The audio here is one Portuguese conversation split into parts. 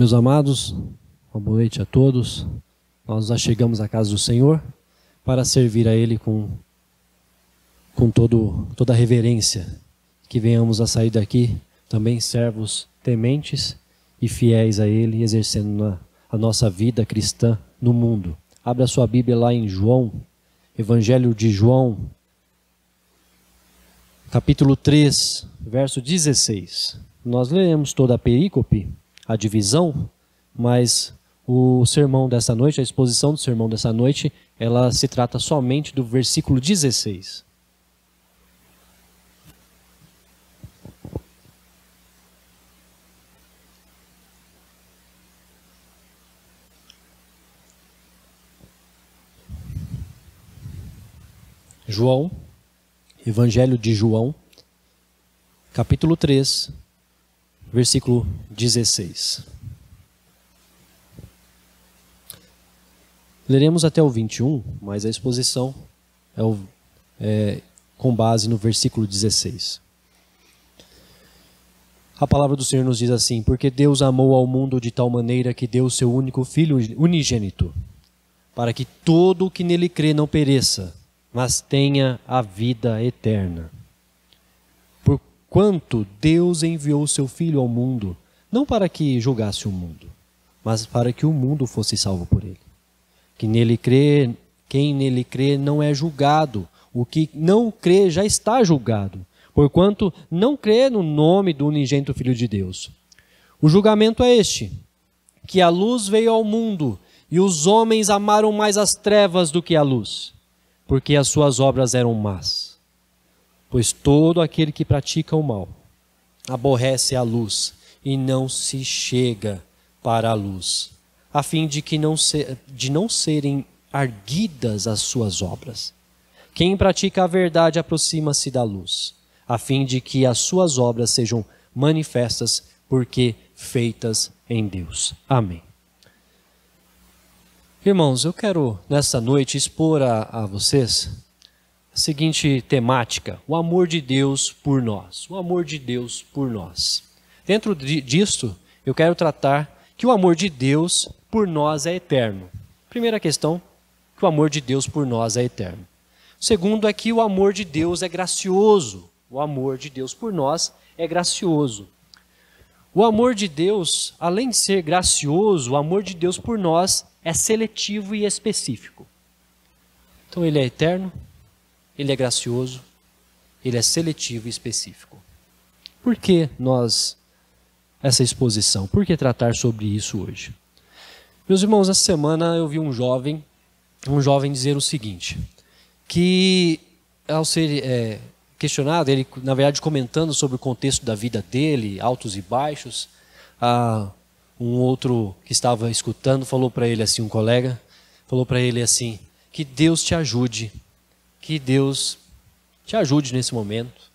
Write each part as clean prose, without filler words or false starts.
Meus amados, uma boa noite a todos. Nós já chegamos à casa do Senhor para servir a Ele com toda a reverência. Que venhamos a sair daqui também servos tementes e fiéis a Ele, exercendo a nossa vida cristã no mundo. Abra sua Bíblia lá em João, Evangelho de João, capítulo 3, verso 16. Nós leremos toda a perícope, a divisão, mas o sermão dessa noite, a exposição do sermão dessa noite, ela se trata somente do versículo 16. João, Evangelho de João, capítulo 3, versículo 16. Leremos até o 21, mas a exposição é com base no versículo 16. A palavra do Senhor nos diz assim: porque Deus amou ao mundo de tal maneira que deu o seu único Filho unigênito, para que todo o que nele crê não pereça, mas tenha a vida eterna. Porquanto Deus enviou o seu Filho ao mundo, não para que julgasse o mundo, mas para que o mundo fosse salvo por ele. Quem nele crê não é julgado, o que não crê já está julgado, porquanto não crê no nome do unigênito Filho de Deus. O julgamento é este, que a luz veio ao mundo, e os homens amaram mais as trevas do que a luz, porque as suas obras eram más. Pois todo aquele que pratica o mal aborrece a luz e não se chega para a luz, a fim de não serem arguidas as suas obras. Quem pratica a verdade aproxima-se da luz, a fim de que as suas obras sejam manifestas, porque feitas em Deus. Amém. Irmãos, eu quero nessa noite expor a vocês a seguinte temática: o amor de Deus por nós. O amor de Deus por nós. Dentro disto, eu quero tratar que o amor de Deus por nós é eterno. Primeira questão, que o amor de Deus por nós é eterno. Segundo é que o amor de Deus é gracioso. O amor de Deus por nós é gracioso. O amor de Deus, além de ser gracioso, o amor de Deus por nós é seletivo e específico. Então ele é eterno, ele é gracioso, ele é seletivo e específico. Por que essa exposição? Por que tratar sobre isso hoje? Meus irmãos, essa semana eu vi um jovem dizer o seguinte, que ao ser questionado, ele na verdade comentando sobre o contexto da vida dele, altos e baixos, um outro que estava escutando falou para ele assim, um colega, falou para ele assim: que Deus te ajude, que Deus te ajude nesse momento.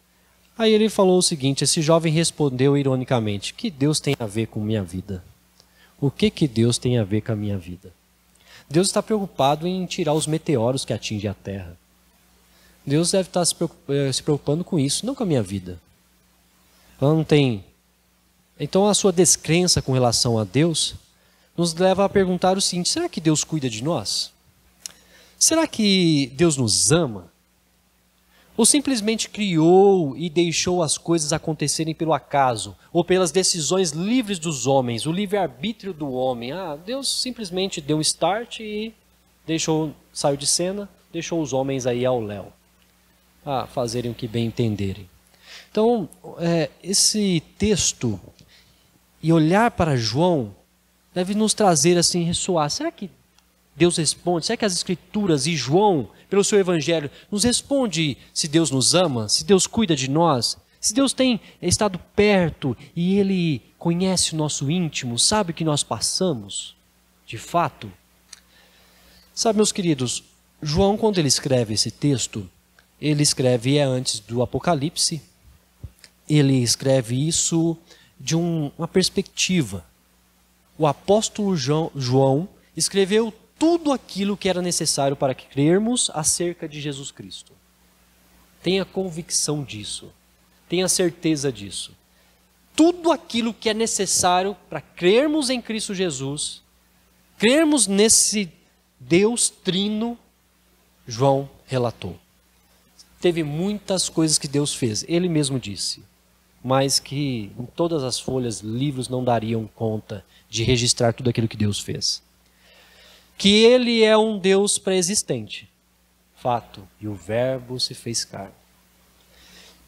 Aí ele falou o seguinte, esse jovem respondeu ironicamente: que Deus tem a ver com minha vida? O que Deus tem a ver com a minha vida? Deus está preocupado em tirar os meteoros que atingem a Terra. Deus deve estar se preocupando com isso, não com a minha vida. Ela não tem... Então a sua descrença com relação a Deus nos leva a perguntar o seguinte: será que Deus cuida de nós? Será que Deus nos ama? Ou simplesmente criou e deixou as coisas acontecerem pelo acaso, ou pelas decisões livres dos homens, o livre-arbítrio do homem? Deus simplesmente deu um start e saiu de cena, deixou os homens aí ao léu, a fazerem o que bem entenderem. Então, esse texto e olhar para João deve nos trazer assim, ressoar. Será que Deus responde? Será que as Escrituras e João, pelo seu Evangelho, nos responde se Deus nos ama, se Deus cuida de nós, se Deus tem estado perto e Ele conhece o nosso íntimo, sabe o que nós passamos, de fato? Sabe, meus queridos, João, quando ele escreve esse texto, ele escreve antes do Apocalipse, ele escreve isso de uma perspectiva. O apóstolo João escreveu tudo aquilo que era necessário para crermos acerca de Jesus Cristo. Tenha convicção disso. Tenha certeza disso. tudo aquilo que é necessário para crermos em Cristo Jesus, crermos nesse Deus trino, João relatou. Teve muitas coisas que Deus fez, ele mesmo disse, mas que em todas as folhas, livros não dariam conta de registrar tudo aquilo que Deus fez. Que ele é um Deus pré-existente, fato, e o Verbo se fez carne.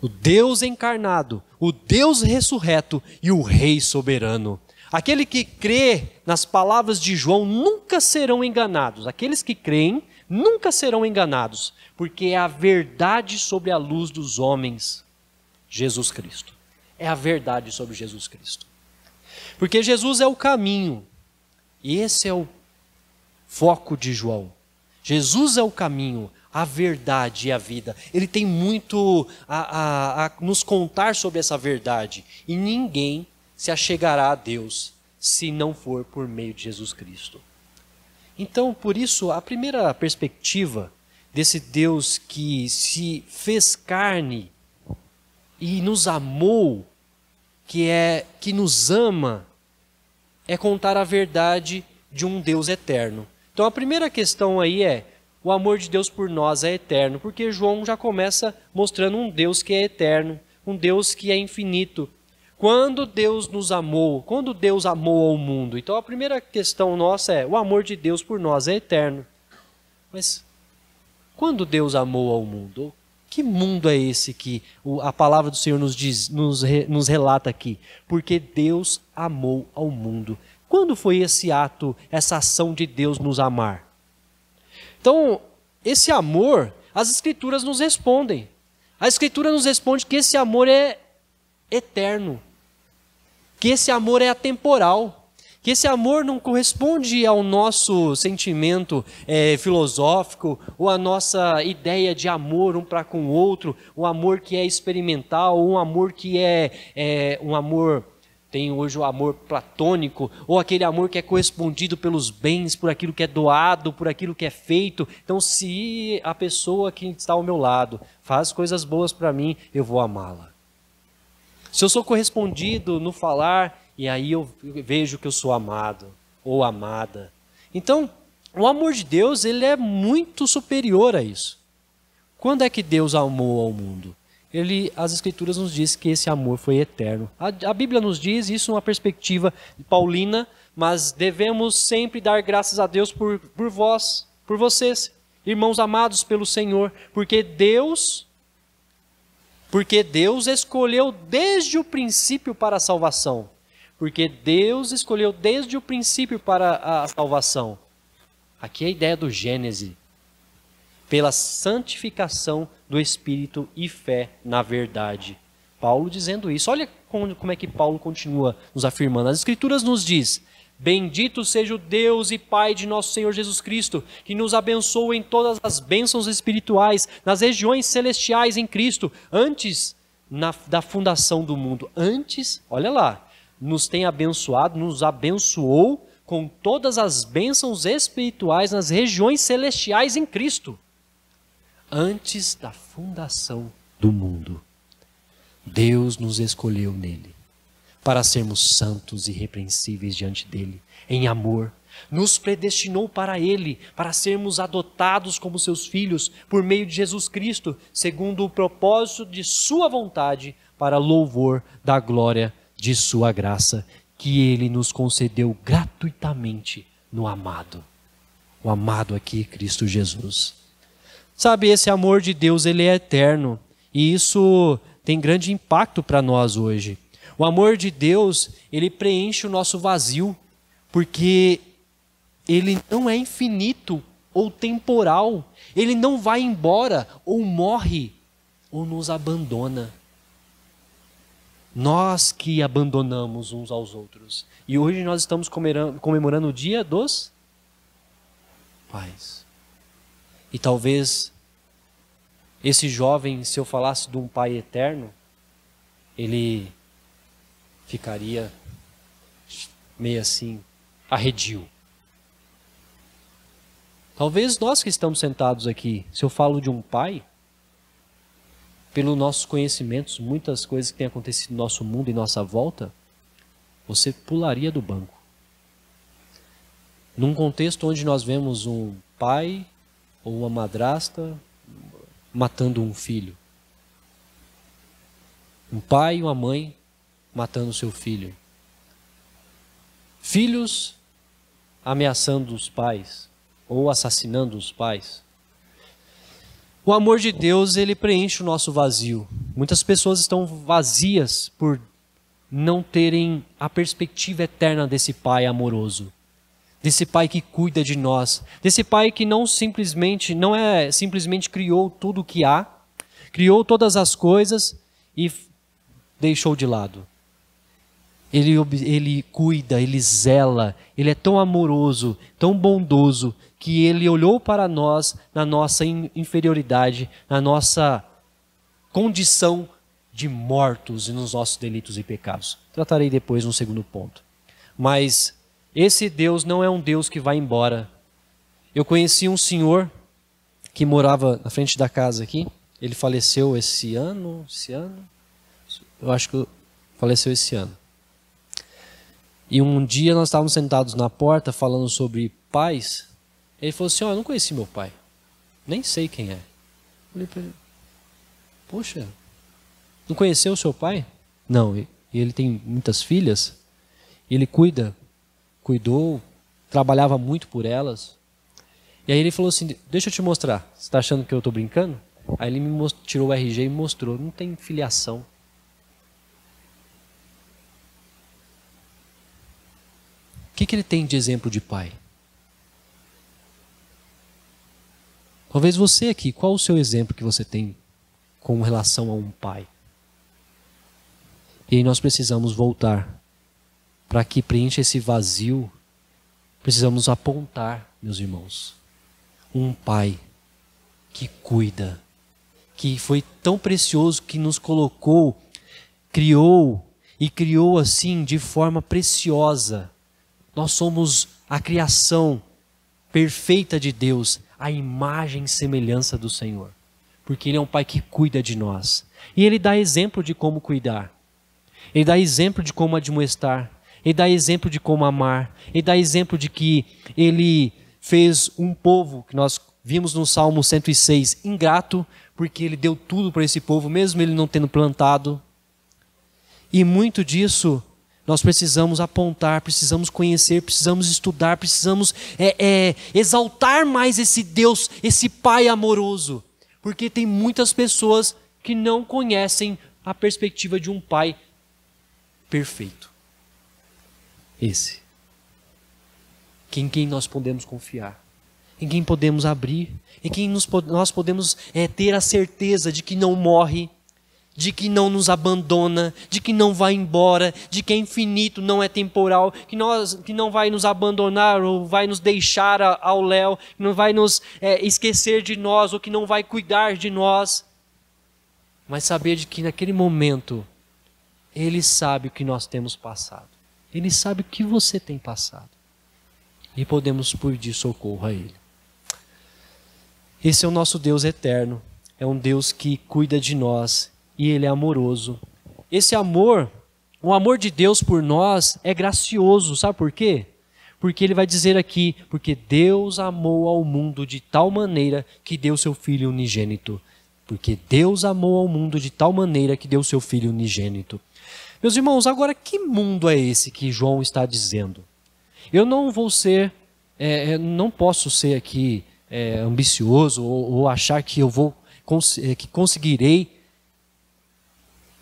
O Deus encarnado, o Deus ressurreto e o Rei soberano. Aquele que crê nas palavras de João nunca serão enganados. Aqueles que creem nunca serão enganados, porque é a verdade sobre a luz dos homens, Jesus Cristo. É a verdade sobre Jesus Cristo. Porque Jesus é o caminho, e esse é o foco de João. Jesus é o caminho, a verdade e a vida. Ele tem muito a nos contar sobre essa verdade. E ninguém se achegará a Deus se não for por meio de Jesus Cristo. Então, por isso, a primeira perspectiva desse Deus que se fez carne e nos amou, que nos ama, é contar a verdade de um Deus eterno. Então a primeira questão aí é, o amor de Deus por nós é eterno, porque João já começa mostrando um Deus que é eterno, um Deus que é infinito. Quando Deus nos amou, quando Deus amou ao mundo, então a primeira questão nossa é, o amor de Deus por nós é eterno. Mas quando Deus amou ao mundo, que mundo é esse que a palavra do Senhor nos diz, nos relata aqui? Porque Deus amou ao mundo. Quando foi esse ato, essa ação de Deus nos amar? Então, esse amor, as Escrituras nos respondem. A Escritura nos responde que esse amor é eterno, que esse amor é atemporal, que esse amor não corresponde ao nosso sentimento filosófico ou à nossa ideia de amor um para com o outro, um amor que é experimental, um amor que é um amor... Tem hoje o amor platônico, ou aquele amor que é correspondido pelos bens, por aquilo que é doado, por aquilo que é feito. Então, se a pessoa que está ao meu lado faz coisas boas para mim, eu vou amá-la. Se eu sou correspondido no falar, e aí eu vejo que eu sou amado ou amada. Então, o amor de Deus, ele é muito superior a isso. Quando é que Deus amou ao mundo? As Escrituras nos dizem que esse amor foi eterno. A Bíblia nos diz isso numa perspectiva paulina, mas devemos sempre dar graças a Deus por vocês, irmãos amados pelo Senhor, porque Deus escolheu desde o princípio para a salvação. Porque Deus escolheu desde o princípio para a salvação. Aqui é a ideia do Gênesis. Pela santificação do Espírito e fé na verdade. Paulo dizendo isso. Olha como é que Paulo continua nos afirmando. As Escrituras nos diz, bendito seja o Deus e Pai de nosso Senhor Jesus Cristo, que nos abençoa em todas as bênçãos espirituais, nas regiões celestiais em Cristo, antes da fundação do mundo. Antes, olha lá, nos tem abençoado, nos abençoou com todas as bênçãos espirituais nas regiões celestiais em Cristo. Antes da fundação do mundo, Deus nos escolheu nele, para sermos santos e irrepreensíveis diante dele, em amor. Nos predestinou para ele, para sermos adotados como seus filhos, por meio de Jesus Cristo, segundo o propósito de sua vontade, para louvor da glória de sua graça, que ele nos concedeu gratuitamente no amado. O amado aqui, Cristo Jesus. Sabe, esse amor de Deus, ele é eterno. E isso tem grande impacto para nós hoje. O amor de Deus, ele preenche o nosso vazio. Porque ele não é infinito ou temporal. Ele não vai embora ou morre ou nos abandona. Nós que abandonamos uns aos outros. E hoje nós estamos comemorando o Dia dos Pais. E talvez esse jovem, se eu falasse de um pai eterno, ele ficaria meio assim, arredio. Talvez nós que estamos sentados aqui, se eu falo de um pai, pelos nossos conhecimentos, muitas coisas que têm acontecido no nosso mundo e nossa volta, você pularia do banco. Num contexto onde nós vemos um pai ou uma madrasta matando um filho. Um pai e uma mãe matando seu filho. Filhos ameaçando os pais ou assassinando os pais. O amor de Deus, ele preenche o nosso vazio. Muitas pessoas estão vazias por não terem a perspectiva eterna desse pai amoroso. Desse pai que cuida de nós. Desse pai que não simplesmente criou tudo o que há, criou todas as coisas e deixou de lado. Ele cuida, ele zela, ele é tão amoroso, tão bondoso, que ele olhou para nós na nossa inferioridade, na nossa condição de mortos e nos nossos delitos e pecados. Tratarei depois no segundo ponto. Mas esse Deus não é um Deus que vai embora. Eu conheci um senhor que morava na frente da casa aqui. Ele faleceu esse ano. Eu acho que faleceu esse ano. E um dia nós estávamos sentados na porta falando sobre pais. Ele falou assim, eu não conheci meu pai. Nem sei quem é. Eu falei para ele, poxa, não conheceu o seu pai? Não, e ele tem muitas filhas. Ele cuidou, trabalhava muito por elas. E aí ele falou assim, deixa eu te mostrar. Você está achando que eu estou brincando? Aí ele tirou o RG e mostrou, não tem filiação. O que ele tem de exemplo de pai? Talvez você aqui, qual o seu exemplo que você tem com relação a um pai? E aí nós precisamos voltar. Para que preencha esse vazio, precisamos apontar, meus irmãos, um pai que cuida, que foi tão precioso que nos colocou, criou assim de forma preciosa. Nós somos a criação perfeita de Deus, a imagem e semelhança do Senhor. Porque Ele é um Pai que cuida de nós. E Ele dá exemplo de como cuidar. Ele dá exemplo de como admoestar. Ele dá exemplo de como amar. Ele dá exemplo de que Ele fez um povo, que nós vimos no Salmo 106, ingrato, porque Ele deu tudo para esse povo, mesmo Ele não tendo plantado. E muito disso nós precisamos apontar, precisamos conhecer, precisamos estudar, precisamos exaltar mais esse Deus, esse Pai amoroso. Porque tem muitas pessoas que não conhecem a perspectiva de um Pai perfeito. Esse. Em quem nós podemos confiar. Em quem podemos abrir. Em quem nós podemos ter a certeza de que não morre, de que não nos abandona, de que não vai embora, de que é infinito, não é temporal, que não vai nos abandonar ou vai nos deixar ao léu, que não vai nos esquecer de nós ou que não vai cuidar de nós. Mas saber de que naquele momento Ele sabe o que nós temos passado. Ele sabe o que você tem passado. E podemos pedir socorro a Ele. Esse é o nosso Deus eterno. É um Deus que cuida de nós. E Ele é amoroso. Esse amor, o amor de Deus por nós é gracioso. Sabe por quê? Porque Ele vai dizer aqui, porque Deus amou ao mundo de tal maneira que deu seu Filho unigênito. Porque Deus amou ao mundo de tal maneira que deu seu Filho unigênito. Meus irmãos, agora que mundo é esse que João está dizendo? Eu não vou ser, não posso ser aqui ambicioso ou achar que eu vou, que conseguirei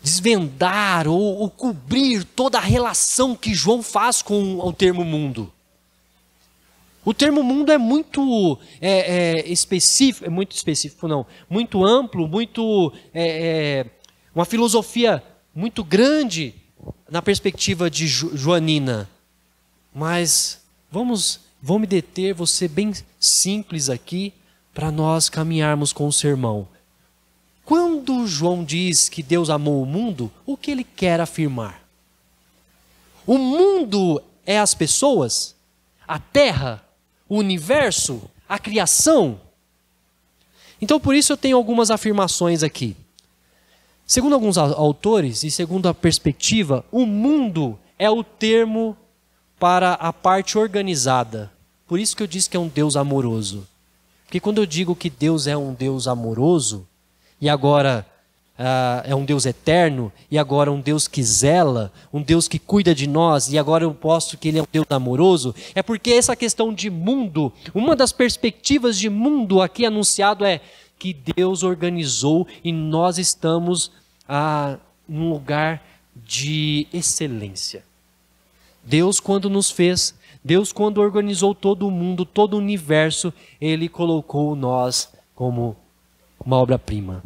desvendar ou cobrir toda a relação que João faz com o termo mundo. O termo mundo é muito específico, muito amplo, uma filosofia muito grande na perspectiva de joanina. Mas vou me deter, vou ser bem simples aqui para nós caminharmos com o sermão. Quando João diz que Deus amou o mundo, o que ele quer afirmar? O mundo é as pessoas? A terra? O universo? A criação? Então por isso eu tenho algumas afirmações aqui. Segundo alguns autores e segundo a perspectiva, o mundo é o termo para a parte organizada. Por isso que eu disse que é um Deus amoroso. Porque quando eu digo que Deus é um Deus amoroso, e agora é um Deus eterno, e agora um Deus que zela, um Deus que cuida de nós, e agora eu posto que Ele é um Deus amoroso, é porque essa questão de mundo, uma das perspectivas de mundo aqui anunciado é que Deus organizou e nós estamos num lugar de excelência. Deus, quando nos fez, Deus, quando organizou todo o mundo, todo o universo, Ele colocou nós como uma obra-prima.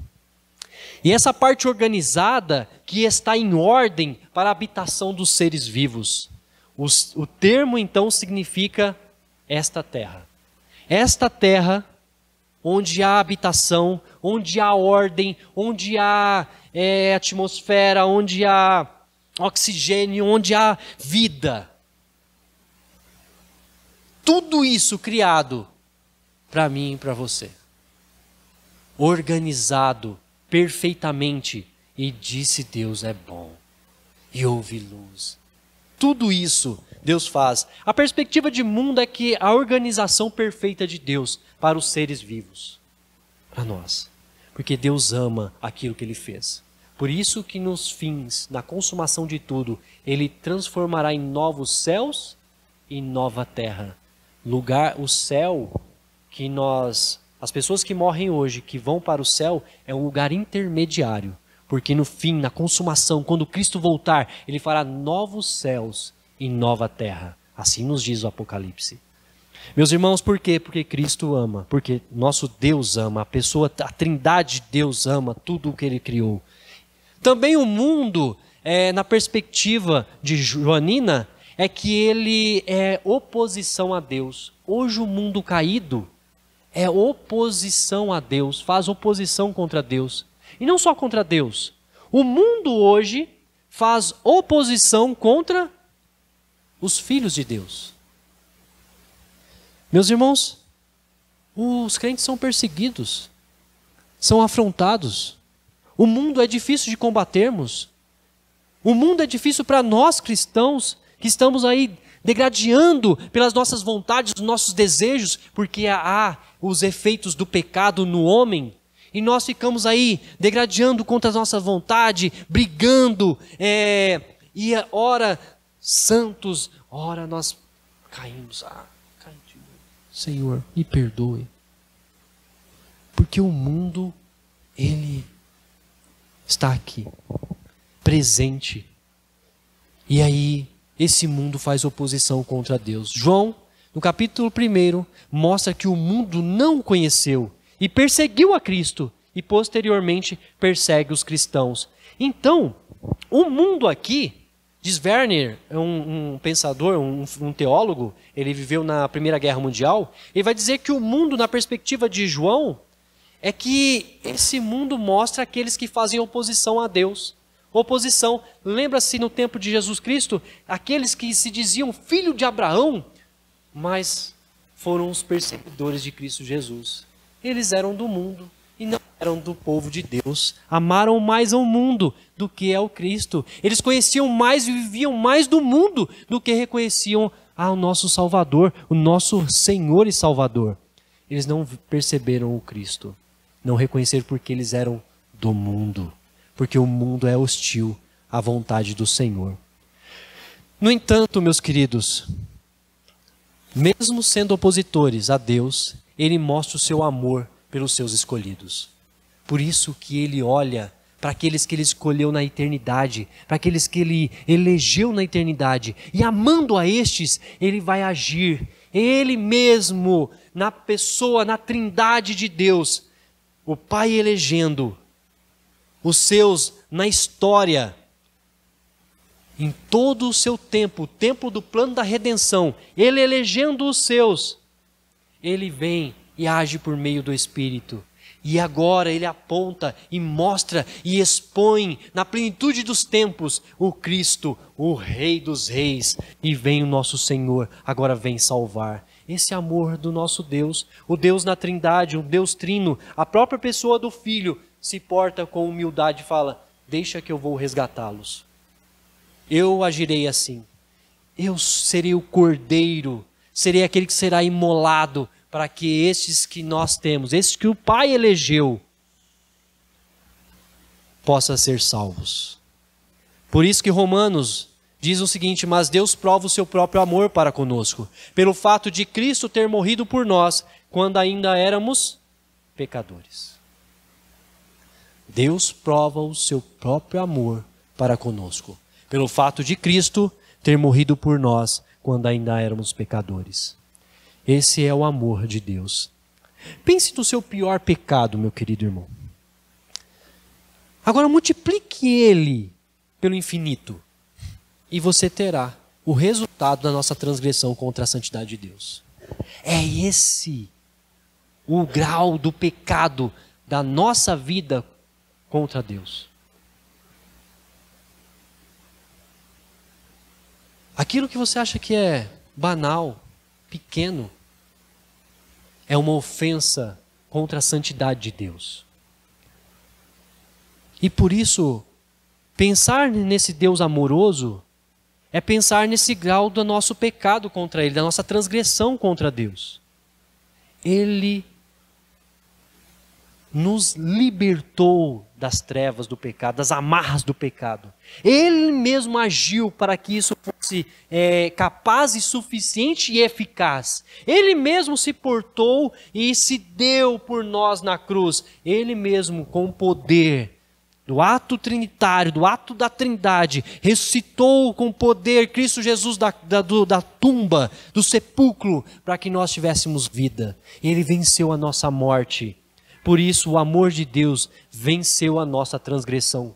E essa parte organizada que está em ordem para a habitação dos seres vivos. O termo, então, significa esta terra. Esta terra onde há habitação, onde há ordem, onde há atmosfera, onde há oxigênio, onde há vida. Tudo isso criado para mim e para você. Organizado perfeitamente. E disse Deus é bom. E houve luz. Tudo isso Deus faz. A perspectiva de mundo é que a organização perfeita de Deus para os seres vivos. Para nós. Porque Deus ama aquilo que Ele fez. Por isso que nos fins, na consumação de tudo, Ele transformará em novos céus e nova terra. O céu que as pessoas que morrem hoje, que vão para o céu, é um lugar intermediário. Porque no fim, na consumação, quando Cristo voltar, Ele fará novos céus e nova terra. Assim nos diz o Apocalipse. Meus irmãos, por quê? Porque Cristo ama. Porque nosso Deus ama. A trindade de Deus ama tudo o que Ele criou. Também o mundo, na perspectiva de Joanina, é que ele é oposição a Deus. Hoje o mundo caído é oposição a Deus, faz oposição contra Deus. E não só contra Deus. O mundo hoje faz oposição contra os filhos de Deus. Meus irmãos, os crentes são perseguidos, são afrontados. O mundo é difícil de combatermos. O mundo é difícil para nós cristãos que estamos aí degradando pelas nossas vontades, os nossos desejos, porque há os efeitos do pecado no homem. E nós ficamos aí degradando contra a nossa vontade, brigando, e ora santos, ora nós caímos. Senhor, me perdoe. Porque o mundo, ele está aqui, presente. E aí, esse mundo faz oposição contra Deus. João, no capítulo 1, mostra que o mundo não o conheceu e perseguiu a Cristo e posteriormente persegue os cristãos. Então, o mundo aqui, diz Werner, é um pensador, um teólogo, ele viveu na Primeira Guerra Mundial, ele vai dizer que o mundo, na perspectiva de João, é que esse mundo mostra aqueles que fazem oposição a Deus. Oposição, lembra-se no tempo de Jesus Cristo, aqueles que se diziam filho de Abraão, mas foram os perseguidores de Cristo Jesus. Eles eram do mundo e não eram do povo de Deus. Amaram mais ao mundo do que ao Cristo. Eles conheciam mais e viviam mais do mundo do que reconheciam ao nosso Salvador, o nosso Senhor e Salvador. Eles não perceberam o Cristo. Não reconheceram porque eles eram do mundo. Porque o mundo é hostil à vontade do Senhor. No entanto, meus queridos, mesmo sendo opositores a Deus, Ele mostra o seu amor pelos seus escolhidos. Por isso que Ele olha para aqueles que Ele escolheu na eternidade, para aqueles que Ele elegeu na eternidade, e amando a estes, Ele vai agir. Ele mesmo, na pessoa, na trindade de Deus, o Pai elegendo os seus na história, em todo o seu tempo, o tempo do plano da redenção, Ele elegendo os seus, Ele vem e age por meio do Espírito. E agora Ele aponta e mostra e expõe na plenitude dos tempos o Cristo, o Rei dos Reis. E vem o nosso Senhor, agora vem salvar. Esse amor do nosso Deus, o Deus na Trindade, o Deus Trino, a própria pessoa do Filho, se porta com humildade e fala: deixa que eu vou resgatá-los. Eu agirei assim. Eu serei o cordeiro, serei aquele que será imolado para que estes que nós temos, estes que o Pai elegeu, possam ser salvos. Por isso que Romanos diz o seguinte: mas Deus prova o seu próprio amor para conosco, pelo fato de Cristo ter morrido por nós, quando ainda éramos pecadores. Deus prova o seu próprio amor para conosco, pelo fato de Cristo ter morrido por nós, quando ainda éramos pecadores. Esse é o amor de Deus. Pense no seu pior pecado, meu querido irmão. Agora multiplique ele pelo infinito, e você terá o resultado da nossa transgressão contra a santidade de Deus. É esse o grau do pecado da nossa vida contra Deus. Aquilo que você acha que é banal, pequeno, é uma ofensa contra a santidade de Deus. E por isso, pensar nesse Deus amoroso é pensar nesse grau do nosso pecado contra Ele, da nossa transgressão contra Deus. Ele nos libertou das trevas do pecado, das amarras do pecado. Ele mesmo agiu para que isso fosse capaz e suficiente e eficaz. Ele mesmo se portou e se deu por nós na cruz. Ele mesmo, com o poder do ato trinitário, do ato da trindade, ressuscitou com poder Cristo Jesus da tumba, do sepulcro, para que nós tivéssemos vida. Ele venceu a nossa morte. Por isso o amor de Deus venceu a nossa transgressão.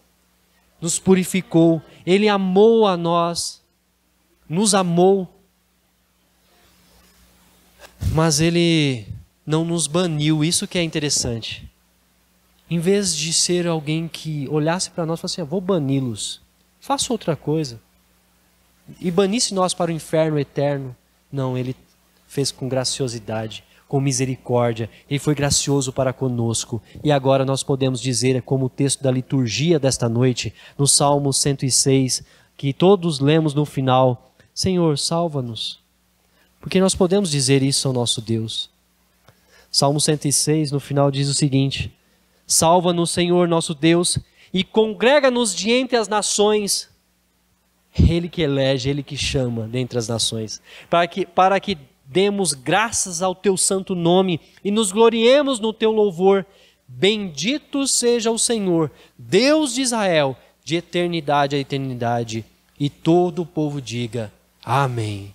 Nos purificou, Ele amou a nós, nos amou, mas Ele não nos baniu, isso que é interessante. Em vez de ser alguém que olhasse para nós e falasse assim: vou bani-los, faça outra coisa, e banisse nós para o inferno eterno. Não, Ele fez com graciosidade, com misericórdia. Ele foi gracioso para conosco. E agora nós podemos dizer, como o texto da liturgia desta noite, no Salmo 106, que todos lemos no final: Senhor, salva-nos. Porque nós podemos dizer isso ao nosso Deus. Salmo 106, no final, diz o seguinte: salva-nos, Senhor nosso Deus, e congrega-nos de entre as nações. Ele que elege, Ele que chama dentre as nações, para que demos graças ao Teu santo nome e nos gloriemos no Teu louvor. Bendito seja o Senhor, Deus de Israel, de eternidade a eternidade. E todo o povo diga: amém,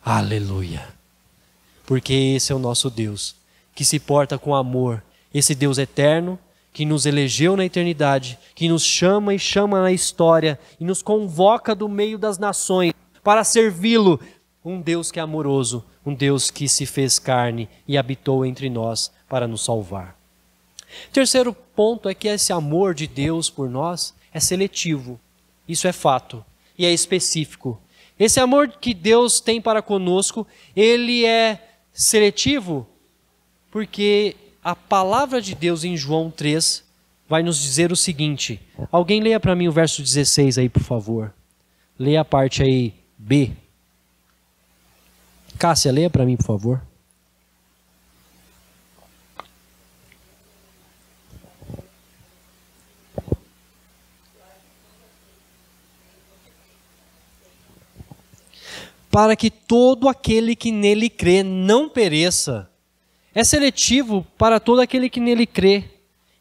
aleluia. Porque esse é o nosso Deus, que se porta com amor. Esse Deus eterno, que nos elegeu na eternidade, que nos chama e chama na história, e nos convoca do meio das nações para servi-lo. Um Deus que é amoroso, um Deus que se fez carne e habitou entre nós para nos salvar. Terceiro ponto é que esse amor de Deus por nós é seletivo. Isso é fato e é específico. Esse amor que Deus tem para conosco, ele é seletivo porque a palavra de Deus em João 3 vai nos dizer o seguinte. Alguém leia para mim o verso 16 aí, por favor. Leia a parte aí B. Cássia, leia para mim, por favor. Para que todo aquele que nele crê não pereça. É seletivo para todo aquele que nele crê.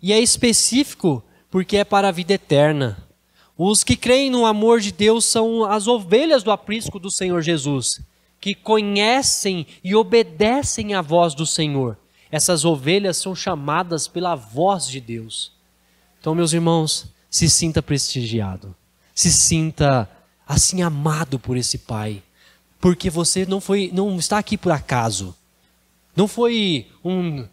E é específico porque é para a vida eterna. Os que creem no amor de Deus são as ovelhas do aprisco do Senhor Jesus, que conhecem e obedecem à voz do Senhor. Essas ovelhas são chamadas pela voz de Deus. Então, meus irmãos, se sinta prestigiado. Se sinta assim amado por esse Pai. Porque você não está aqui por acaso. Não foi um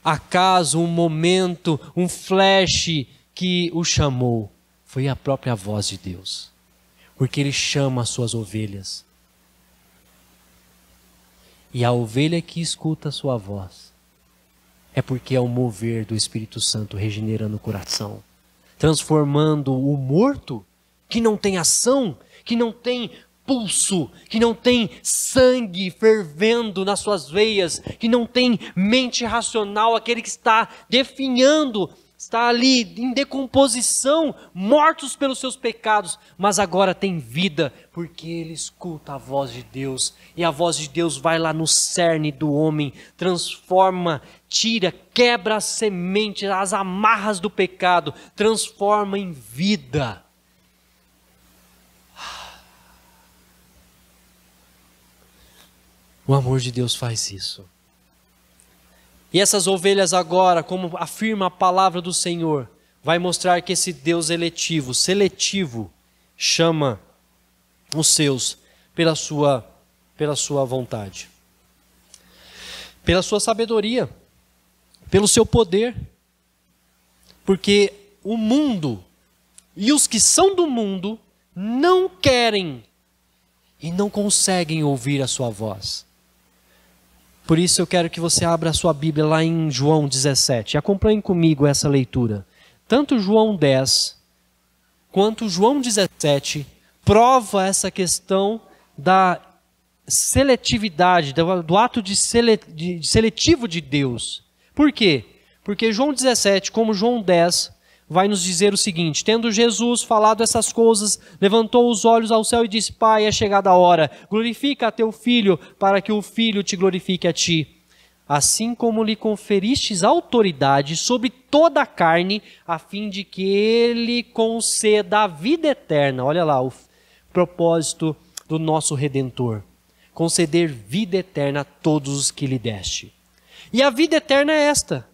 acaso, um momento, um flash que o chamou. Foi a própria voz de Deus. Porque Ele chama as suas ovelhas. E a ovelha que escuta a sua voz é porque é o mover do Espírito Santo regenerando o coração, transformando o morto, que não tem ação, que não tem pulso, que não tem sangue fervendo nas suas veias, que não tem mente racional, aquele que está definhando, está ali em decomposição, mortos pelos seus pecados, mas agora tem vida, porque ele escuta a voz de Deus, e a voz de Deus vai lá no cerne do homem, transforma, tira, quebra as sementes, as amarras do pecado, transforma em vida. O amor de Deus faz isso. E essas ovelhas agora, como afirma a palavra do Senhor, vai mostrar que esse Deus eletivo, seletivo, chama os seus pela sua vontade, pela sua sabedoria, pelo seu poder. Porque o mundo e os que são do mundo não querem e não conseguem ouvir a sua voz. Por isso eu quero que você abra a sua Bíblia lá em João 17. Acompanhe comigo essa leitura. Tanto João 10 quanto João 17 prova essa questão da seletividade, do ato seletivo de Deus. Por quê? Porque João 17, como João 10, vai nos dizer o seguinte: tendo Jesus falado essas coisas, levantou os olhos ao céu e disse: Pai, é chegada a hora, glorifica a teu Filho, para que o Filho te glorifique a ti. Assim como lhe conferistes autoridade sobre toda a carne, a fim de que ele conceda a vida eterna. Olha lá o propósito do nosso Redentor: conceder vida eterna a todos os que lhe deste. E a vida eterna é esta: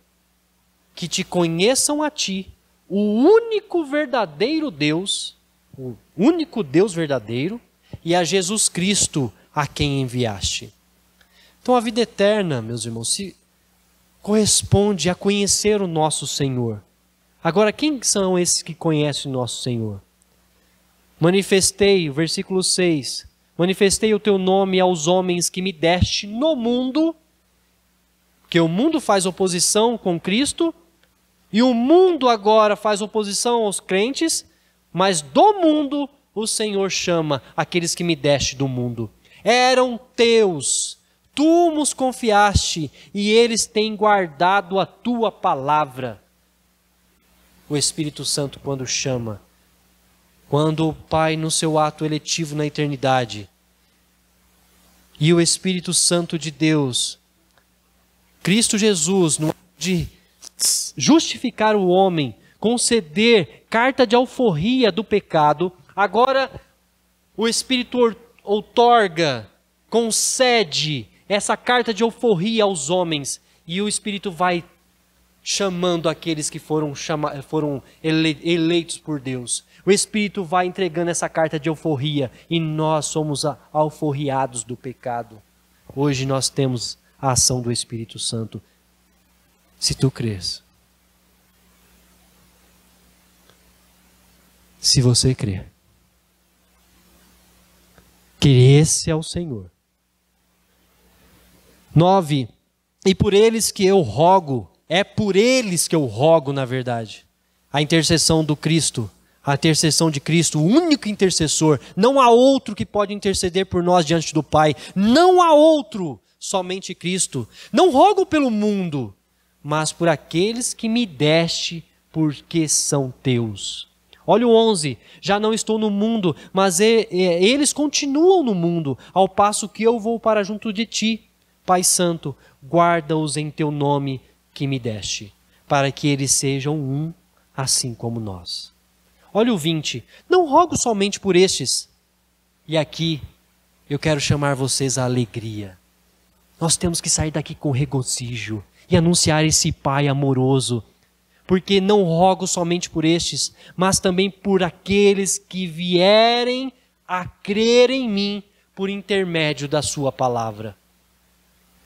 que te conheçam a ti, o único verdadeiro Deus, o único Deus verdadeiro, e a Jesus Cristo a quem enviaste. Então a vida eterna, meus irmãos, se corresponde a conhecer o nosso Senhor. Agora, quem são esses que conhecem o nosso Senhor? Manifestei, versículo 6, manifestei o teu nome aos homens que me deste no mundo, que o mundo faz oposição com Cristo, e o mundo agora faz oposição aos crentes, mas do mundo o Senhor chama aqueles que me deste do mundo. Eram teus, tu nos confiaste, e eles têm guardado a tua palavra. O Espírito Santo, quando chama, quando o Pai no seu ato eletivo na eternidade, e o Espírito Santo de Deus, Cristo Jesus, no ato de justificar o homem, conceder carta de alforria do pecado, agora o Espírito outorga, concede essa carta de alforria aos homens, e o Espírito vai chamando aqueles que foram eleitos por Deus. O Espírito vai entregando essa carta de alforria, e nós somos alforriados do pecado. Hoje nós temos a ação do Espírito Santo. Se tu crês. Se você crer. Que esse é o Senhor. 9. E por eles que eu rogo, é por eles que eu rogo, na verdade, a intercessão do Cristo, a intercessão de Cristo, o único intercessor. Não há outro que pode interceder por nós diante do Pai. Não há outro, somente Cristo. Não rogo pelo mundo, mas por aqueles que me deste, porque são teus. Olha o 11, já não estou no mundo, mas eles continuam no mundo, ao passo que eu vou para junto de ti. Pai Santo, guarda-os em teu nome que me deste, para que eles sejam um, assim como nós. Olha o 20, não rogo somente por estes. E aqui eu quero chamar vocês à alegria. Nós temos que sair daqui com regozijo e anunciar esse Pai amoroso, porque não rogo somente por estes, mas também por aqueles que vierem a crer em mim por intermédio da sua palavra.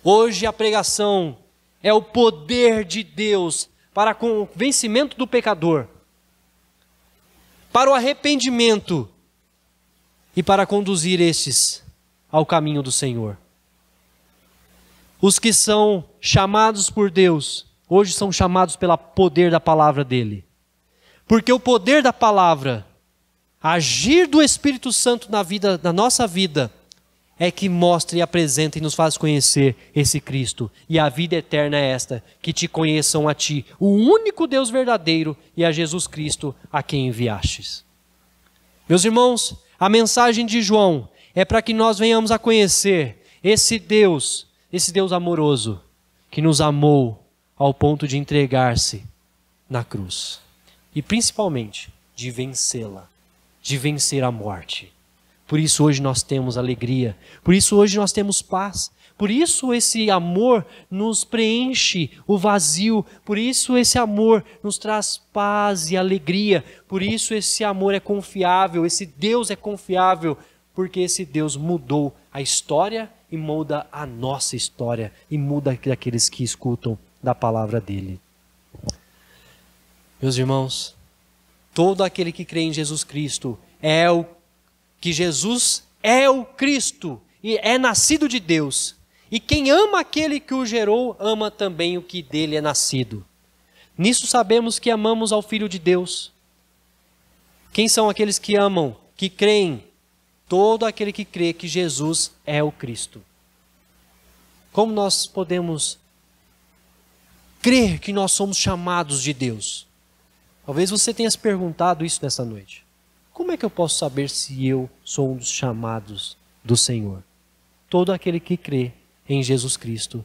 Hoje a pregação é o poder de Deus para o convencimento do pecador, para o arrependimento e para conduzir estes ao caminho do Senhor. Os que são chamados por Deus, hoje são chamados pelo poder da palavra dele, Porque o poder da palavra, agir do Espírito Santo na nossa vida, é que mostra e apresenta e nos faz conhecer esse Cristo. E a vida eterna é esta, que te conheçam a ti, o único Deus verdadeiro, e a Jesus Cristo, a quem enviastes. Meus irmãos, a mensagem de João é para que nós venhamos a conhecer esse Deus amoroso, que nos amou ao ponto de entregar-se na cruz. E principalmente, de vencê-la, de vencer a morte. Por isso hoje nós temos alegria, por isso hoje nós temos paz, por isso esse amor nos preenche o vazio, por isso esse amor nos traz paz e alegria, por isso esse amor é confiável, esse Deus é confiável, porque esse Deus mudou a história e muda a nossa história e muda aqueles que escutam da palavra dele. Meus irmãos, todo aquele que crê em Jesus Cristo que Jesus é o Cristo e é nascido de Deus. E quem ama aquele que o gerou, ama também o que dele é nascido. Nisso sabemos que amamos ao Filho de Deus. Quem são aqueles que amam, que creem? Todo aquele que crê que Jesus é o Cristo. Como nós podemos crer que nós somos chamados de Deus? Talvez você tenha se perguntado isso nessa noite. Como é que eu posso saber se eu sou um dos chamados do Senhor? Todo aquele que crê em Jesus Cristo,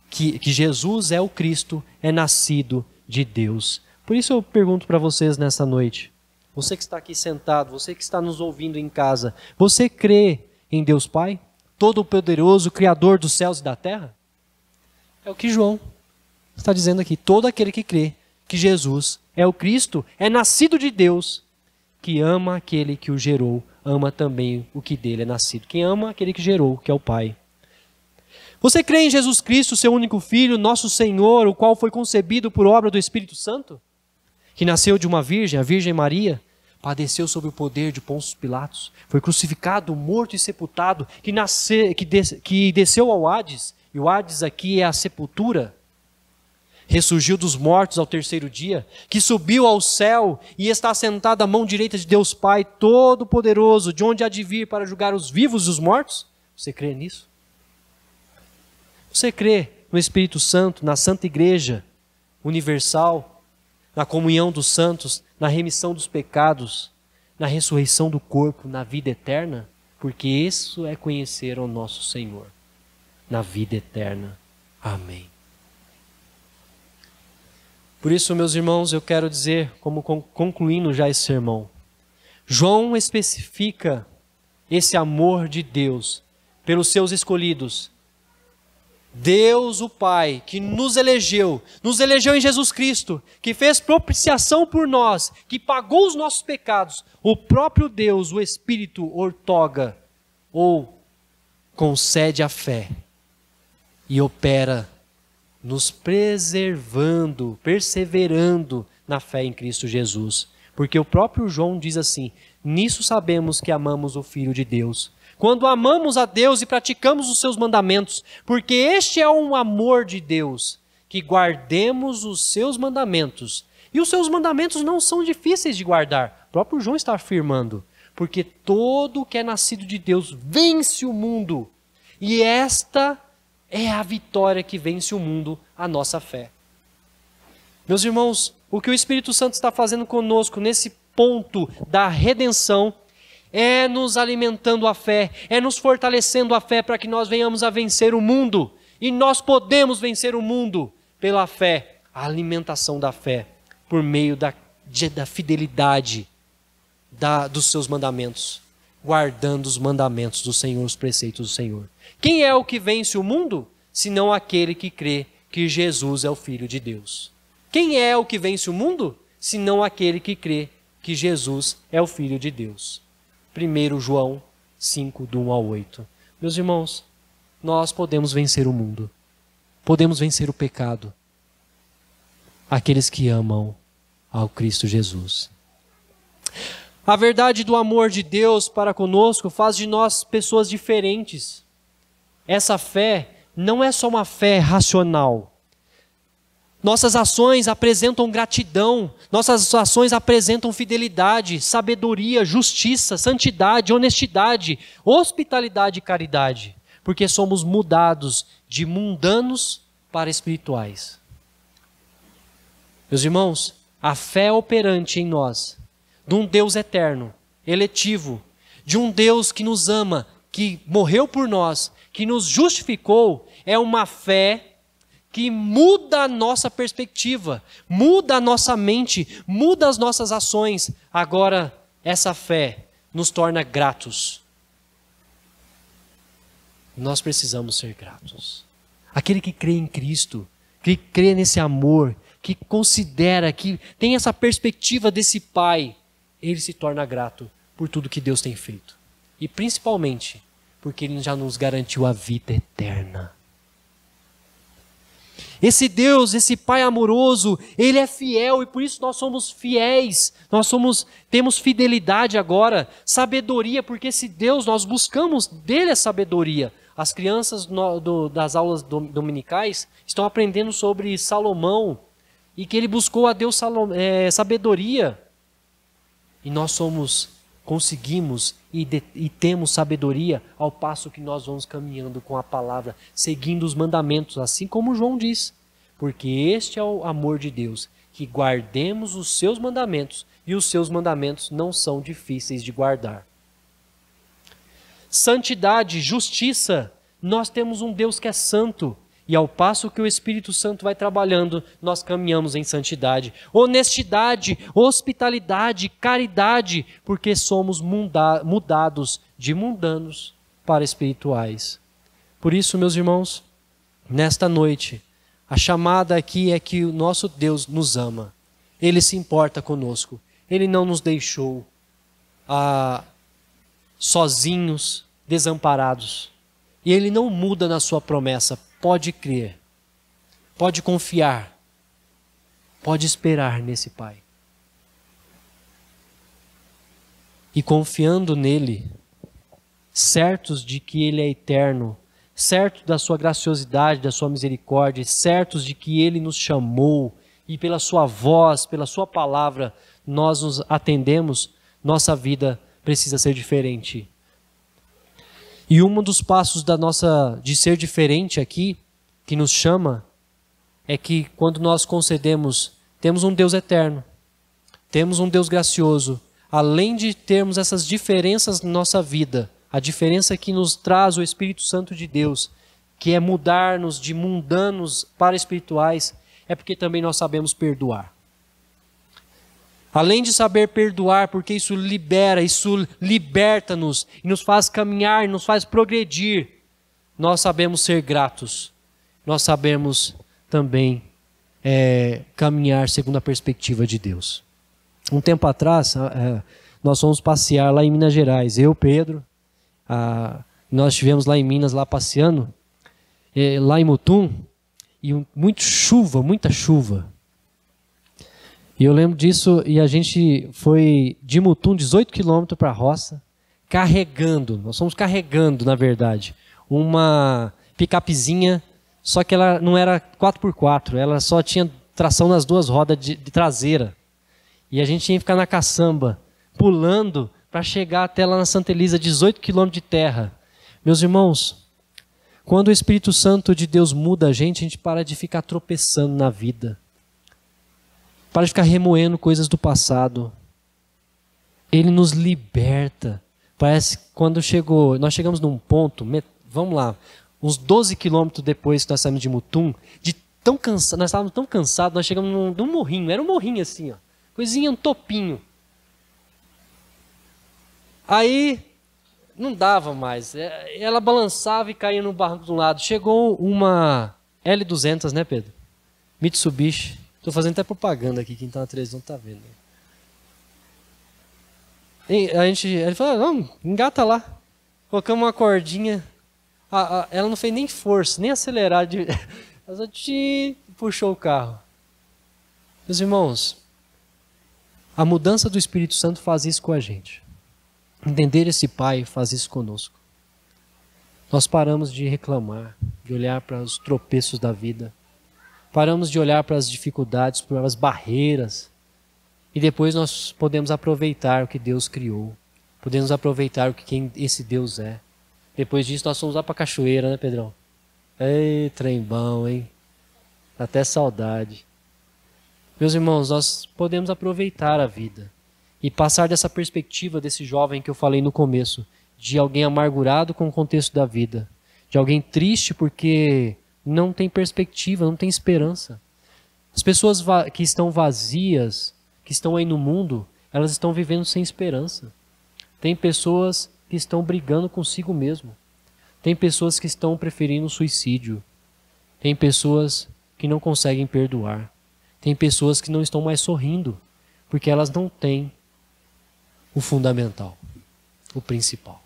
que Jesus é o Cristo, é nascido de Deus. Por isso eu pergunto para vocês nessa noite, você que está aqui sentado, você que está nos ouvindo em casa, você crê em Deus Pai? Todo-Poderoso, Criador dos céus e da terra? É o que João está dizendo aqui. Todo aquele que crê que Jesus é o Cristo, é nascido de Deus, que ama aquele que o gerou, ama também o que dele é nascido. Quem ama aquele que gerou, que é o Pai. Você crê em Jesus Cristo, seu único Filho, nosso Senhor, o qual foi concebido por obra do Espírito Santo? Que nasceu de uma virgem, a Virgem Maria, padeceu sob o poder de Pôncio Pilatos, foi crucificado, morto e sepultado, que desceu ao Hades, e o Hades aqui é a sepultura, ressurgiu dos mortos ao terceiro dia, que subiu ao céu e está sentado à mão direita de Deus Pai Todo-Poderoso, de onde há de vir para julgar os vivos e os mortos? Você crê nisso? Você crê no Espírito Santo, na Santa Igreja Universal, na comunhão dos santos, na remissão dos pecados, na ressurreição do corpo, na vida eterna? Porque isso é conhecer o nosso Senhor, na vida eterna. Amém. Por isso, meus irmãos, eu quero dizer, como concluindo já esse sermão, João especifica esse amor de Deus pelos seus escolhidos. Deus, o Pai, que nos elegeu em Jesus Cristo, que fez propiciação por nós, que pagou os nossos pecados. O próprio Deus, o Espírito, outorga ou concede a fé e opera nos preservando, perseverando na fé em Cristo Jesus. Porque o próprio João diz assim, nisso sabemos que amamos o Filho de Deus, quando amamos a Deus e praticamos os seus mandamentos, porque este é um amor de Deus, que guardemos os seus mandamentos. E os seus mandamentos não são difíceis de guardar. O próprio João está afirmando, porque todo o que é nascido de Deus vence o mundo. E esta é a vitória que vence o mundo, a nossa fé. Meus irmãos, o que o Espírito Santo está fazendo conosco nesse ponto da redenção é nos alimentando a fé, é nos fortalecendo a fé para que nós venhamos a vencer o mundo. E nós podemos vencer o mundo pela fé, a alimentação da fé, por meio da fidelidade dos seus mandamentos, guardando os mandamentos do Senhor, os preceitos do Senhor. Quem é o que vence o mundo? Senão aquele que crê que Jesus é o Filho de Deus. Quem é o que vence o mundo? Senão aquele que crê que Jesus é o Filho de Deus. 1 João 5, do 1 ao 8. Meus irmãos, nós podemos vencer o mundo. Podemos vencer o pecado. Aqueles que amam ao Cristo Jesus. A verdade do amor de Deus para conosco faz de nós pessoas diferentes. Essa fé não é só uma fé racional. Nossas ações apresentam gratidão, nossas ações apresentam fidelidade, sabedoria, justiça, santidade, honestidade, hospitalidade e caridade, porque somos mudados de mundanos para espirituais. Meus irmãos, a fé operante em nós, de um Deus eterno, eletivo, de um Deus que nos ama, que morreu por nós, que nos justificou, é uma fé que muda a nossa perspectiva, muda a nossa mente, muda as nossas ações. Agora, essa fé nos torna gratos. Nós precisamos ser gratos. Aquele que crê em Cristo, que crê nesse amor, que considera, que tem essa perspectiva desse Pai, ele se torna grato por tudo que Deus tem feito. E principalmente, porque ele já nos garantiu a vida eterna. Esse Deus, esse Pai amoroso, ele é fiel e por isso nós somos fiéis. Temos fidelidade agora, sabedoria, porque esse Deus, nós buscamos dele a sabedoria. As crianças das aulas dominicais estão aprendendo sobre Salomão e que ele buscou a Deus sabedoria. E nós conseguimos e temos sabedoria ao passo que nós vamos caminhando com a palavra, seguindo os mandamentos, assim como João diz. Porque este é o amor de Deus, que guardemos os seus mandamentos, e os seus mandamentos não são difíceis de guardar. Santidade, justiça, nós temos um Deus que é santo, e ao passo que o Espírito Santo vai trabalhando, nós caminhamos em santidade. Honestidade, hospitalidade, caridade, porque somos mudados de mundanos para espirituais. Por isso, meus irmãos, nesta noite, a chamada aqui é que o nosso Deus nos ama. Ele se importa conosco. Ele não nos deixou sozinhos, desamparados. E Ele não muda na sua promessa. Pode crer, pode confiar, pode esperar nesse Pai. E confiando nele, certos de que Ele é eterno, certos da sua graciosidade, da sua misericórdia, certos de que Ele nos chamou e pela sua voz, pela sua palavra, nós nos atendemos, nossa vida precisa ser diferente. E um dos passos de ser diferente aqui, que nos chama, é que quando nós concedemos, temos um Deus eterno, temos um Deus gracioso, além de termos essas diferenças na nossa vida, a diferença que nos traz o Espírito Santo de Deus, que é mudar-nos de mundanos para espirituais, é porque também nós sabemos perdoar. Além de saber perdoar, porque isso libera, isso liberta-nos e nos faz caminhar, nos faz progredir, nós sabemos ser gratos. Nós sabemos também caminhar segundo a perspectiva de Deus. Um tempo atrás, nós fomos passear lá em Minas Gerais. Eu, Pedro, nós estivemos lá em Minas, lá passeando, lá em Mutum, e muita chuva. E eu lembro disso, e a gente foi de Mutum 18 quilômetros para a roça, nós fomos carregando, na verdade, uma picapezinha, só que ela não era 4x4, ela só tinha tração nas duas rodas de traseira. E a gente tinha que ficar na caçamba, pulando para chegar até lá na Santa Elisa, 18 quilômetros de terra. Meus irmãos, quando o Espírito Santo de Deus muda a gente para de ficar tropeçando na vida. Para de ficar remoendo coisas do passado. Ele nos liberta. Parece que nós chegamos num ponto, vamos lá, uns 12 quilômetros depois que nós saímos de Mutum, nós estávamos tão cansados, nós chegamos num morrinho, era um morrinho assim, ó, coisinha, um topinho. Aí, não dava mais, ela balançava e caía no barranco de um lado. Chegou uma L200, né, Pedro? Mitsubishi. Estou fazendo até propaganda aqui, quem está na televisão está vendo. E ele falou, não, engata lá. Colocamos uma cordinha. Ela não fez nem força, nem acelerar. Ela só puxou o carro. Meus irmãos, a mudança do Espírito Santo faz isso com a gente. Entender esse Pai faz isso conosco. Nós paramos de reclamar, de olhar para os tropeços da vida. paramos de olhar para as dificuldades, para as barreiras, e depois nós podemos aproveitar o que Deus criou, podemos aproveitar quem esse Deus é. Depois disso nós fomos lá para a cachoeira, né, Pedrão? Ei, trem bom, hein? Até saudade. Meus irmãos, nós podemos aproveitar a vida e passar dessa perspectiva desse jovem que eu falei no começo, de alguém amargurado com o contexto da vida, de alguém triste porque não tem perspectiva, não tem esperança. As pessoas que estão vazias, que estão aí no mundo, elas estão vivendo sem esperança. Tem pessoas que estão brigando consigo mesmo. Tem pessoas que estão preferindo o suicídio. Tem pessoas que não conseguem perdoar. Tem pessoas que não estão mais sorrindo, porque elas não têm o fundamental, o principal.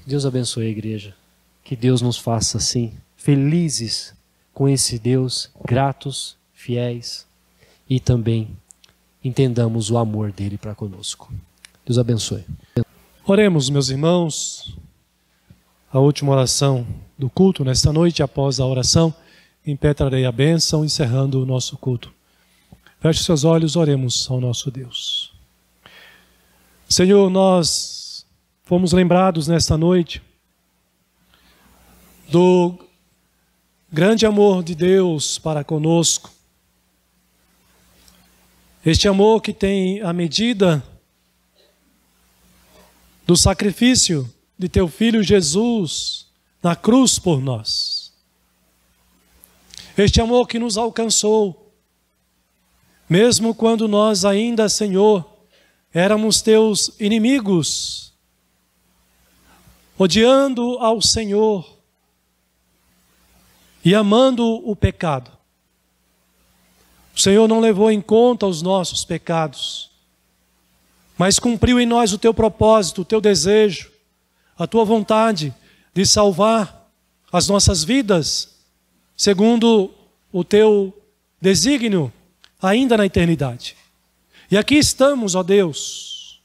Deus abençoe a igreja. Que Deus nos faça assim, felizes com esse Deus, gratos, fiéis, e também entendamos o amor dele para conosco. Deus abençoe. Oremos, meus irmãos, a última oração do culto nesta noite. Após a oração, impetrarei a bênção, encerrando o nosso culto. Feche seus olhos, oremos ao nosso Deus. Senhor, nós fomos lembrados nesta noite do grande amor de Deus para conosco. Este amor que tem a medida do sacrifício de teu Filho Jesus na cruz por nós. Este amor que nos alcançou, mesmo quando nós ainda, Senhor, éramos teus inimigos, odiando ao Senhor e amando o pecado. O Senhor não levou em conta os nossos pecados, mas cumpriu em nós o teu propósito, o teu desejo, a tua vontade de salvar as nossas vidas, segundo o teu desígnio, ainda na eternidade. E aqui estamos, ó Deus,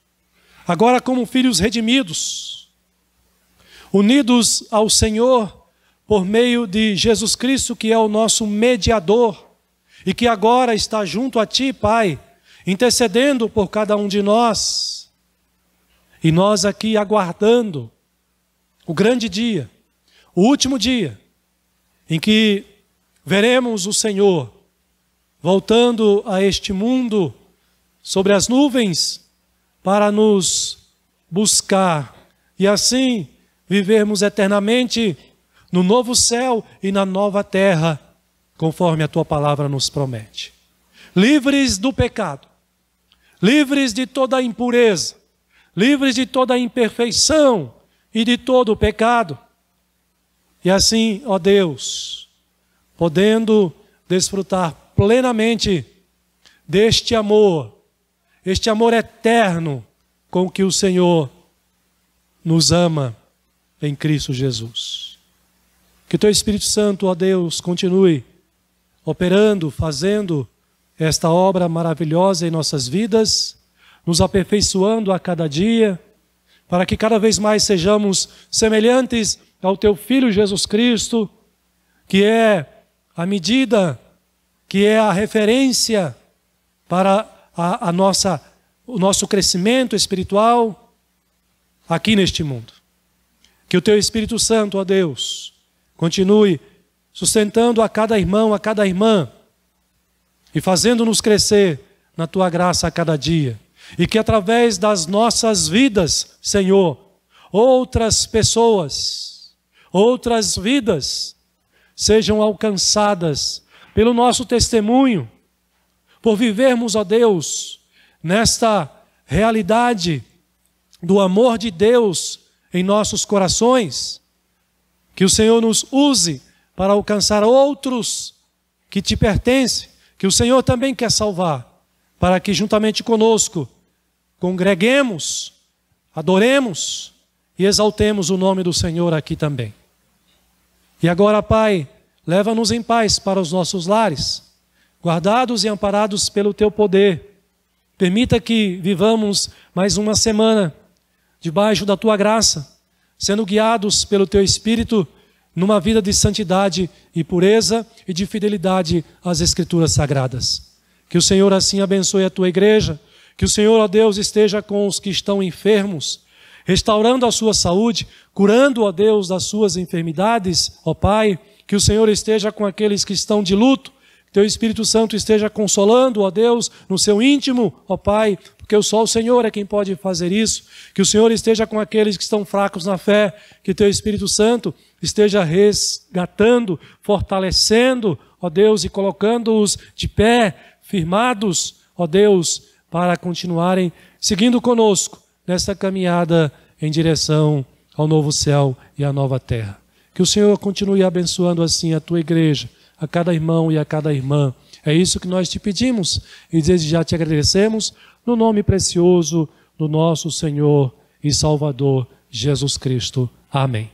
agora como filhos redimidos, unidos ao Senhor por meio de Jesus Cristo, que é o nosso mediador, e que agora está junto a Ti, Pai, intercedendo por cada um de nós. E nós aqui aguardando o grande dia, o último dia, em que veremos o Senhor voltando a este mundo sobre as nuvens para nos buscar e assim vivermos eternamente no novo céu e na nova terra, conforme a tua palavra nos promete. Livres do pecado, livres de toda a impureza, livres de toda a imperfeição e de todo o pecado. E assim, ó Deus, podendo desfrutar plenamente deste amor, este amor eterno com que o Senhor nos ama em Cristo Jesus. Que teu Espírito Santo, ó Deus, continue operando, fazendo esta obra maravilhosa em nossas vidas, nos aperfeiçoando a cada dia, para que cada vez mais sejamos semelhantes ao teu Filho Jesus Cristo, que é a medida, que é a referência para o nosso crescimento espiritual aqui neste mundo. Que o teu Espírito Santo, ó Deus, continue sustentando a cada irmão, a cada irmã, e fazendo-nos crescer na tua graça a cada dia. E que através das nossas vidas, Senhor, outras pessoas, outras vidas sejam alcançadas pelo nosso testemunho, por vivermos, ó Deus, nesta realidade do amor de Deus em nossos corações. Que o Senhor nos use para alcançar outros que te pertencem, que o Senhor também quer salvar, para que juntamente conosco congreguemos, adoremos e exaltemos o nome do Senhor aqui também. E agora, Pai, leva-nos em paz para os nossos lares, guardados e amparados pelo teu poder. Permita que vivamos mais uma semana debaixo da tua graça, sendo guiados pelo teu Espírito numa vida de santidade e pureza e de fidelidade às Escrituras Sagradas. Que o Senhor assim abençoe a tua igreja, que o Senhor, ó Deus, esteja com os que estão enfermos, restaurando a sua saúde, curando, ó Deus, das suas enfermidades, ó Pai, que o Senhor esteja com aqueles que estão de luto, que teu Espírito Santo esteja consolando, ó Deus, no seu íntimo, ó Pai, porque só o Senhor é quem pode fazer isso, que o Senhor esteja com aqueles que estão fracos na fé, que teu Espírito Santo esteja resgatando, fortalecendo, ó Deus, e colocando-os de pé, firmados, ó Deus, para continuarem seguindo conosco nesta caminhada em direção ao novo céu e à nova terra. Que o Senhor continue abençoando assim a tua igreja, a cada irmão e a cada irmã. É isso que nós te pedimos e desde já te agradecemos no nome precioso do nosso Senhor e Salvador Jesus Cristo. Amém.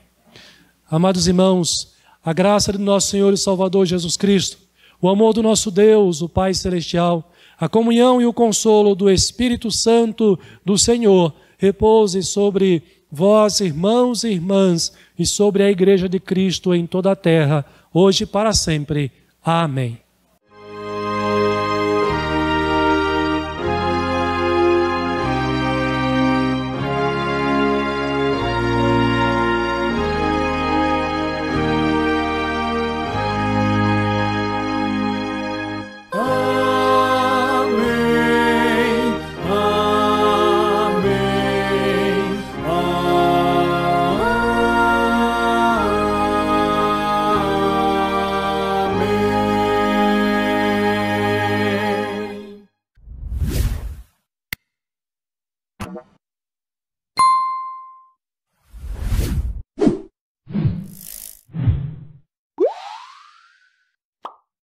Amados irmãos, a graça do nosso Senhor e Salvador Jesus Cristo, o amor do nosso Deus, o Pai Celestial, a comunhão e o consolo do Espírito Santo do Senhor repouse sobre vós, irmãos e irmãs, e sobre a Igreja de Cristo em toda a terra, hoje e para sempre. Amém.